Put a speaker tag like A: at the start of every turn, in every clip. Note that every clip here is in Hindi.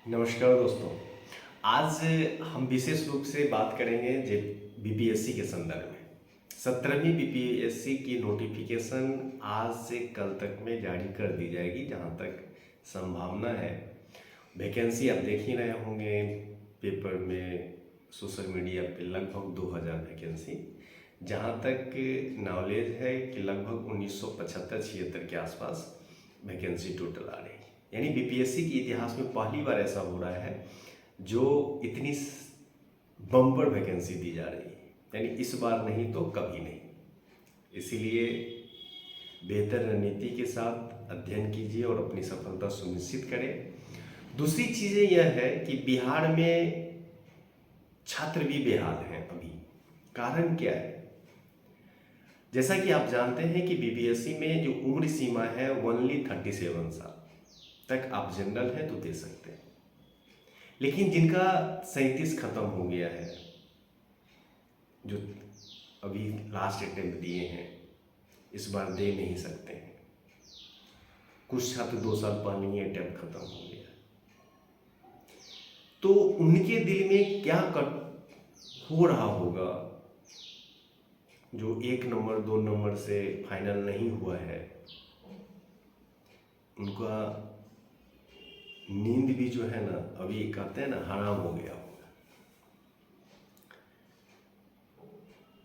A: नमस्कार दोस्तों। आज हम विशेष रूप से बात करेंगे जे बीपीएससी के संदर्भ में। 17वीं बीपीएससी की नोटिफिकेशन आज से कल तक में जारी कर दी जाएगी, जहां तक संभावना है। वैकेंसी आप देख ही रहे होंगे पेपर में, सोशल मीडिया पे लगभग 2000 वैकेंसी। जहां तक नॉलेज है कि लगभग 1975-76 के आसपास वैकेंसी टोटल आ रही है। यानी बीपीएससी के इतिहास में पहली बार ऐसा हो रहा है जो इतनी बम्पर वैकेंसी दी जा रही है। यानी इस बार नहीं तो कभी नहीं। इसीलिए बेहतर रणनीति के साथ अध्ययन कीजिए और अपनी सफलता सुनिश्चित करें। दूसरी चीज़ें यह है कि बिहार में छात्र भी बेहाल हैं अभी। कारण क्या है? जैसा कि आप जानते हैं कि बीपीएससी में जो उम्र सीमा है ओनली 37 साल तक आप जनरल हैं तो दे सकते हैं। लेकिन जिनका 37 खत्म हो गया है, जो अभी लास्ट अटेम्प्ट दिए हैं, इस बार दे नहीं सकते हैं। कुछ छात्र 2 साल पहले ही अटेम्प्ट खत्म हो गया, तो उनके दिल में क्या हो रहा होगा जो 1 नंबर 2 नंबर से फाइनल नहीं हुआ है। उनका नींद भी जो है ना, अभी कहते हैं ना, हराम हो गया होगा।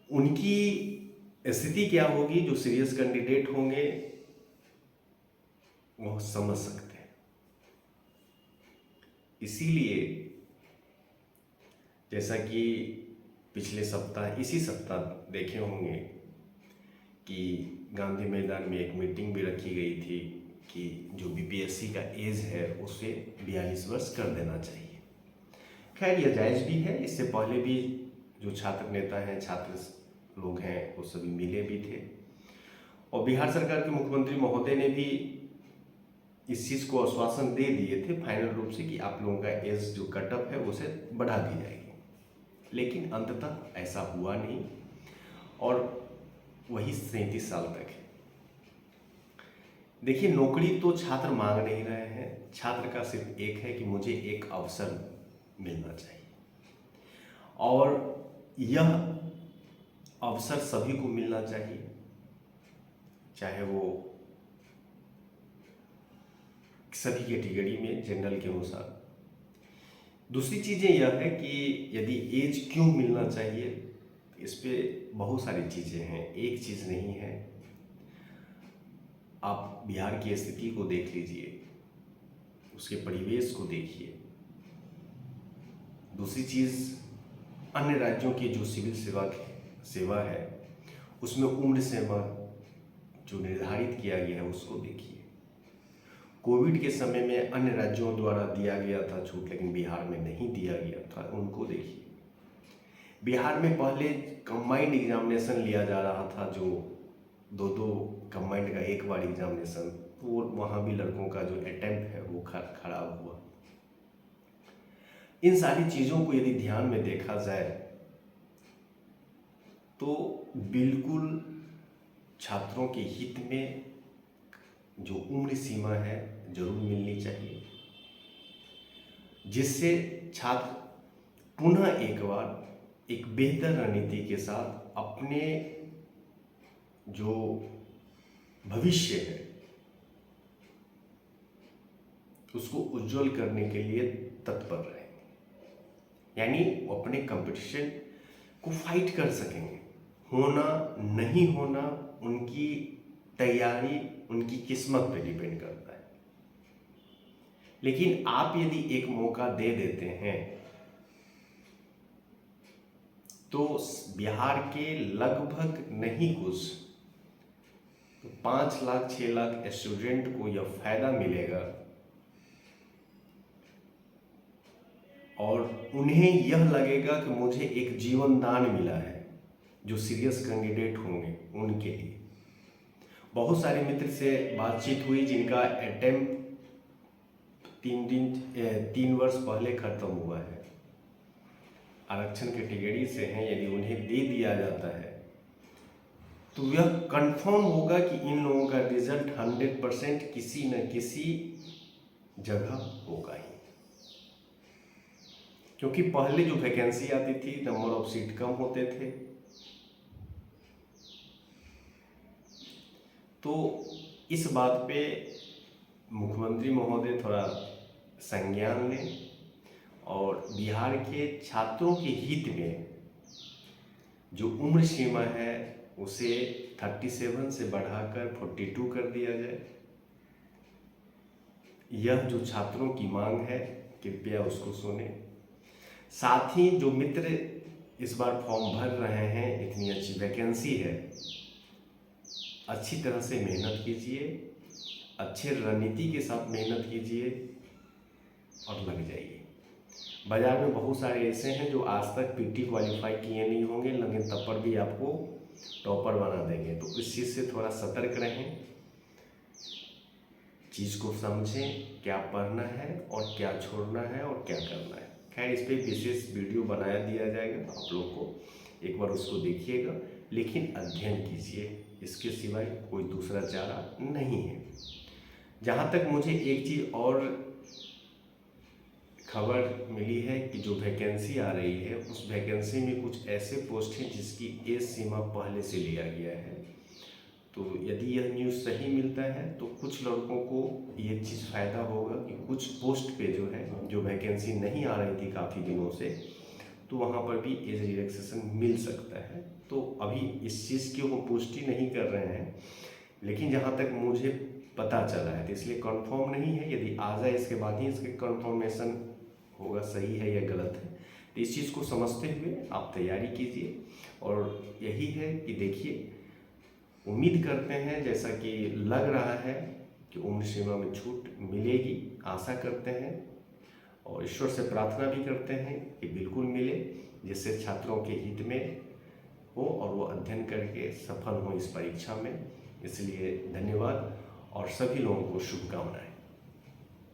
A: उनकी स्थिति क्या होगी? जो सीरियस कैंडिडेट होंगे वो समझ सकते हैं। इसीलिए जैसा कि पिछले सप्ताह, इसी सप्ताह देखे होंगे कि गांधी मैदान में एक मीटिंग भी रखी गई थी कि जो बीपीएससी का एज है उसे 42 वर्ष कर देना चाहिए। खैर, यह जायज़ भी है। इससे पहले भी जो छात्र नेता हैं, छात्र लोग हैं, वो सभी मिले भी थे और बिहार सरकार के मुख्यमंत्री महोदय ने भी इस चीज़ को आश्वासन दे दिए थे फाइनल रूप से कि आप लोगों का एज जो कटअप है उसे बढ़ा दी जाएगी। लेकिन अंततः ऐसा हुआ नहीं और वही 37 साल तक है। देखिए, नौकरी तो छात्र मांग नहीं रहे हैं। छात्र का सिर्फ एक है कि मुझे एक अवसर मिलना चाहिए, और यह अवसर सभी को मिलना चाहिए, चाहे वो सभी कैटेगरी में, जनरल के अनुसार। दूसरी चीज़ें यह है कि यदि एज क्यों मिलना चाहिए, इस पे बहुत सारी चीज़ें हैं, एक चीज़ नहीं है। आप बिहार की स्थिति को देख लीजिए, उसके परिवेश को देखिए। दूसरी चीज़, अन्य राज्यों की जो सिविल सेवा है उसमें उम्र सीमा जो निर्धारित किया गया है उसको देखिए। कोविड के समय में अन्य राज्यों द्वारा दिया गया था छूट, लेकिन बिहार में नहीं दिया गया था, उनको देखिए। बिहार में पहले कंबाइंड एग्जामिनेशन लिया जा रहा था, जो दो कंबाइंड का एक बार एग्जामिनेशन, वो वहाँ भी लड़कों का जो अटेम्प्ट है वो खराब हुआ। इन सारी चीज़ों को यदि ध्यान में देखा जाए तो बिल्कुल छात्रों के हित में जो उम्र सीमा है जरूर मिलनी चाहिए, जिससे छात्र पुनः एक बार एक बेहतर रणनीति के साथ अपने जो भविष्य है उसको उज्जवल करने के लिए तत्पर रहें। यानी वो अपने कंपटीशन को फाइट कर सकेंगे। होना नहीं होना उनकी तैयारी, उनकी किस्मत पे डिपेंड करता है। लेकिन आप यदि एक मौका दे देते हैं तो बिहार के लगभग नहीं कुछ तो 5 लाख 6 लाख स्टूडेंट को यह फायदा मिलेगा और उन्हें यह लगेगा कि मुझे एक जीवन दान मिला है। जो सीरियस कैंडिडेट होंगे उनके लिए बहुत सारे मित्र से बातचीत हुई जिनका अटेम्प्ट 3 वर्ष पहले खत्म हुआ है, आरक्षण कैटेगरी से हैं। यदि उन्हें दे दिया जाता है तो यह कंफर्म होगा कि इन लोगों का रिजल्ट 100% किसी न किसी जगह होगा ही। क्योंकि पहले जो वैकेंसी आती थी नंबर ऑफ सीट कम होते थे, तो इस बात पे मुख्यमंत्री महोदय थोड़ा संज्ञान लें और बिहार के छात्रों के हित में जो उम्र सीमा है उसे 37 से बढ़ाकर 42 कर दिया जाए। यह जो छात्रों की मांग है कृपया उसको सुने। साथ ही जो मित्र इस बार फॉर्म भर रहे हैं, इतनी अच्छी वैकेंसी है, अच्छी तरह से मेहनत कीजिए, अच्छे रणनीति के साथ मेहनत कीजिए और लग जाइए। बाजार में बहुत सारे ऐसे हैं जो आज तक पीटी क्वालिफाई किए नहीं होंगे, लेकिन तब पर भी आपको टॉपर बना देंगे। तो इस चीज़ से थोड़ा सतर्क रहें, चीज़ को समझें, क्या पढ़ना है और क्या छोड़ना है और क्या करना है। खैर, इस पर विशेष वीडियो बनाया दिया जाएगा, आप लोग को एक बार उसको देखिएगा, लेकिन अध्ययन कीजिए, इसके सिवाय कोई दूसरा चारा नहीं है। जहाँ तक मुझे एक चीज़ और खबर मिली है कि जो वैकेंसी आ रही है उस वैकेंसी में कुछ ऐसे पोस्ट हैं जिसकी एज सीमा पहले से लिया गया है। तो यदि यह न्यूज़ सही मिलता है तो कुछ लड़कों को ये चीज़ फ़ायदा होगा कि कुछ पोस्ट पे जो है, जो वैकेंसी नहीं आ रही थी काफ़ी दिनों से, तो वहाँ पर भी एज रिलैक्सेशन मिल सकता है। तो अभी इस चीज़ की वो पुष्टि नहीं कर रहे हैं, लेकिन जहाँ तक मुझे पता चला है, तो इसलिए कंफर्म नहीं है। यदि आ जाए इसके बाद ही इसके कंफर्मेशन होगा सही है या गलत है। तो इस चीज़ को समझते हुए आप तैयारी कीजिए, और यही है कि देखिए, उम्मीद करते हैं, जैसा कि लग रहा है कि उम्र सीमा में छूट मिलेगी, आशा करते हैं और ईश्वर से प्रार्थना भी करते हैं कि बिल्कुल मिले, जिससे छात्रों के हित में हो और वो अध्ययन करके सफल हो इस परीक्षा में। इसलिए धन्यवाद और सभी लोगों को शुभकामनाएं।